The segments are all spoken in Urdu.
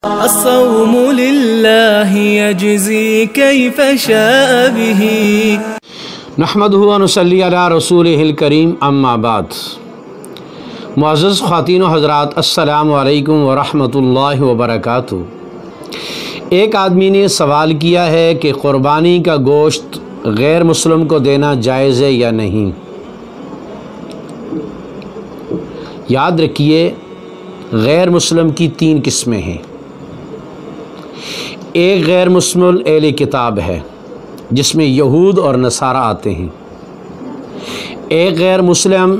الصوم لله يجزي كيف شاء به نحمدہ و نصلی علی رسولہ الکریم اما بعد۔ معزز خواتین و حضرات، السلام علیکم ورحمۃ اللہ وبرکاتہ۔ ایک آدمی نے سوال کیا ہے کہ قربانی کا گوشت غیر مسلم کو دینا جائز ہے یا نہیں۔ یاد رکھیے، غیر مسلم کی 3 قسمیں ہیں۔ ایک غیر مسلم اہل کتاب ہے جس میں یہود اور نصارہ آتے ہیں۔ ایک غیر مسلم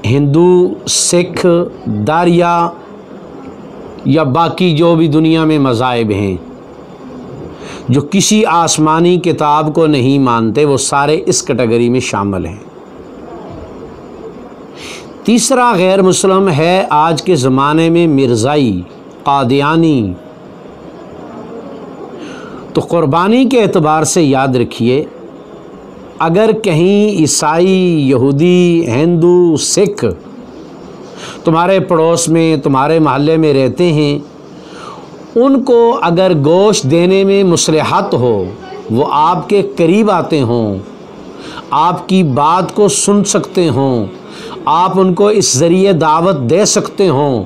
ہندو، سکھ، داریہ یا باقی جو بھی دنیا میں مذاہب ہیں، جو کسی آسمانی کتاب کو نہیں مانتے، وہ سارے اس کیٹیگری میں شامل ہیں۔ تیسرا غیر مسلم ہے آج کے زمانے میں مرزائی، قادیانی۔ تو قربانی کے اعتبار سے یاد رکھیے، اگر کہیں عیسائی، یہودی، ہندو، سکھ تمہارے پڑوس میں، تمہارے محلے میں رہتے ہیں، ان کو اگر گوشت دینے میں مصلحت ہو، وہ آپ کے قریب آتے ہوں، آپ کی بات کو سن سکتے ہوں، آپ ان کو اس ذریعے دعوت دے سکتے ہوں،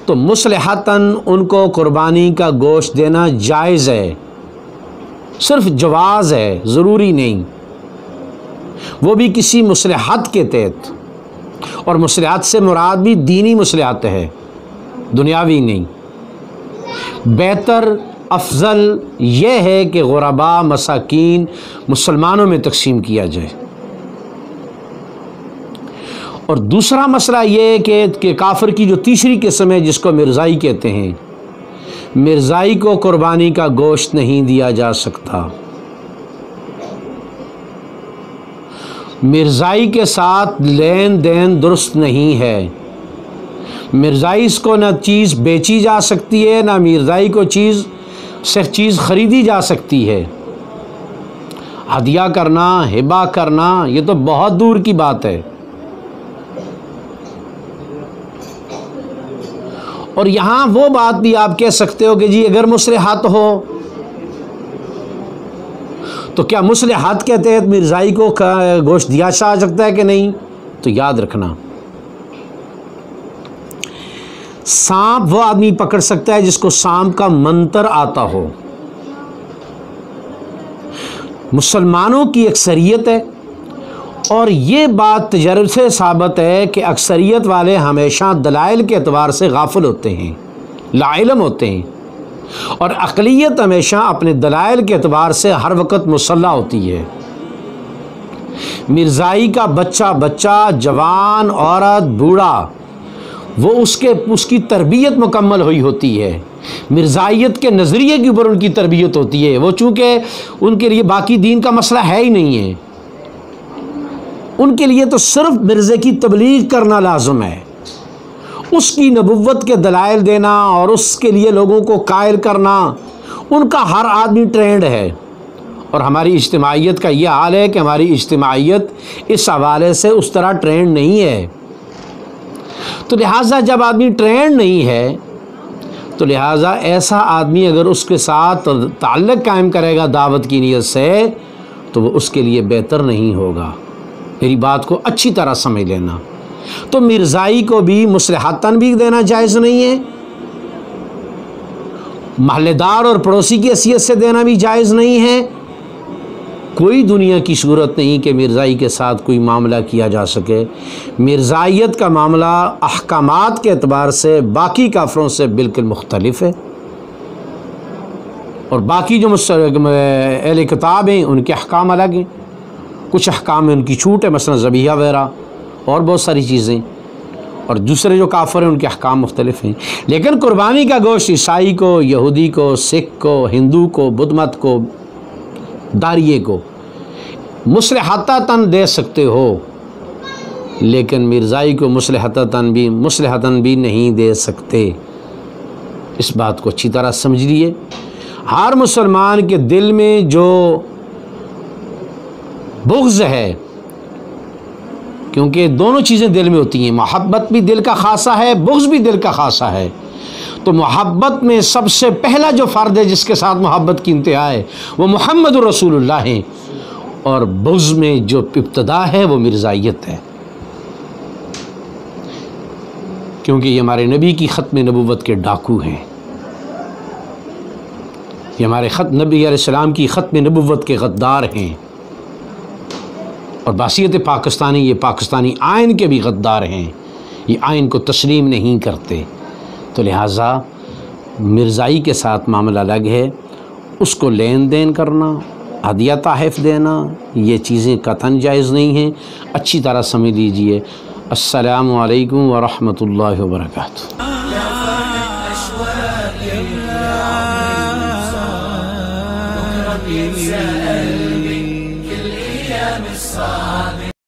تو مصلحتاً ان کو قربانی کا گوشت دینا جائز ہے۔ صرف جواز ہے، ضروری نہیں، وہ بھی کسی مصلحت کے تحت۔ اور مصلحت سے مراد بھی دینی مصلحت ہے، دنیاوی نہیں۔ بہتر، افضل یہ ہے کہ غرباء، مساکین، مسلمانوں میں تقسیم کیا جائے۔ اور دوسرا مسئلہ یہ ہے کہ کافر کی جو تیسری قسم ہے، جس کو مرزائی کہتے ہیں، مرزائی کو قربانی کا گوشت نہیں دیا جا سکتا۔ مرزائی کے ساتھ لین دین درست نہیں ہے۔ مرزائی کو نہ چیز بیچی جا سکتی ہے، نہ مرزائی کو چیز خریدی جا سکتی ہے۔ ہدیہ کرنا، ہبہ کرنا، یہ تو بہت دور کی بات ہے۔ اور یہاں وہ بات بھی آپ کہہ سکتے ہو کہ جی اگر مصلحت ہو تو کیا مصلحت کے تحت مرزائی کو گوشت دیا جا سکتا ہے کہ نہیں؟ تو یاد رکھنا، سانپ وہ آدمی پکڑ سکتا ہے جس کو سانپ کا منتر آتا ہو۔ مسلمانوں کی اکثریت ہے، اور یہ بات تجربے سے ثابت ہے کہ اکثریت والے ہمیشہ دلائل کے اعتبار سے غافل ہوتے ہیں، لا علم ہوتے ہیں، اور اقلیت ہمیشہ اپنے دلائل کے اعتبار سے ہر وقت مسلح ہوتی ہے۔ مرزائی کا بچہ، جوان، عورت، بوڑھا، وہ اس کی تربیت مکمل ہوئی ہوتی ہے۔ مرزائیت کے نظریے کے اوپر ان کی تربیت ہوتی ہے۔ وہ چونکہ ان کے لیے باقی دین کا مسئلہ ہے ہی نہیں ہے، ان کے لیے تو صرف مرزے کی تبلیغ کرنا لازم ہے، اس کی نبوت کے دلائل دینا اور اس کے لیے لوگوں کو قائل کرنا ان کا ہر آدمی ٹرینڈ ہے۔ اور ہماری اجتماعیت کا یہ حال ہے کہ ہماری اجتماعیت اس حوالے سے اس طرح ٹرینڈ نہیں ہے۔ تو لہٰذا جب آدمی ٹرینڈ نہیں ہے، تو لہٰذا ایسا آدمی اگر اس کے ساتھ تعلق قائم کرے گا دعوت کی نیت سے، تو وہ اس کے لیے بہتر نہیں ہوگا۔ میری بات کو اچھی طرح سمجھ لینا۔ تو مرزائی کو بھی مصلحتاً بھی دینا جائز نہیں ہے، محلے دار اور پڑوسی کی حیثیت سے دینا بھی جائز نہیں ہے۔ کوئی دنیا کی صورت نہیں کہ مرزائی کے ساتھ کوئی معاملہ کیا جا سکے۔ مرزائیت کا معاملہ احکامات کے اعتبار سے باقی کافروں سے بالکل مختلف ہے، اور باقی جو اہل کتاب ہیں ان کے احکام الگ ہیں۔ کچھ احکام میں ان کی چھوٹ ہے، مثلا ذبیحہ وغیرہ اور بہت ساری چیزیں، اور دوسرے جو کافر ہیں ان کے احکام مختلف ہیں۔ لیکن قربانی کا گوشت عیسائی کو، یہودی کو، سکھ کو، ہندو کو، بدھ مت کو، داریے کو مصلحتاً دے سکتے ہو، لیکن مرزائی کو مصلحتاً بھی نہیں دے سکتے۔ اس بات کو اچھی طرح سمجھ لیے۔ ہر مسلمان کے دل میں جو بغض ہے، کیونکہ دونوں چیزیں دل میں ہوتی ہیں، محبت بھی دل کا خاصہ ہے، بغض بھی دل کا خاصہ ہے، تو محبت میں سب سے پہلا جو فرد ہے جس کے ساتھ محبت کی انتہا ہے وہ محمد رسول اللہ ہے، اور بغض میں جو ابتدا ہے وہ مرزائیت ہے، کیونکہ یہ ہمارے نبی کی ختم نبوت کے ڈاکو ہیں، یہ ہمارے نبی علیہ السلام کی ختم نبوت کے غدار ہیں، اور بحیثیت پاکستانی یہ پاکستانی آئین کے بھی غدار ہیں، یہ آئین کو تسلیم نہیں کرتے۔ تو لہٰذا مرزائی کے ساتھ معاملہ الگ ہے، اس کو لین دین کرنا، ہدیہ تحائف دینا، یہ چیزیں قطعاً جائز نہیں ہیں، اچھی طرح سمجھ لیجئے۔ السلام علیکم ورحمۃ اللہ وبرکاتہ۔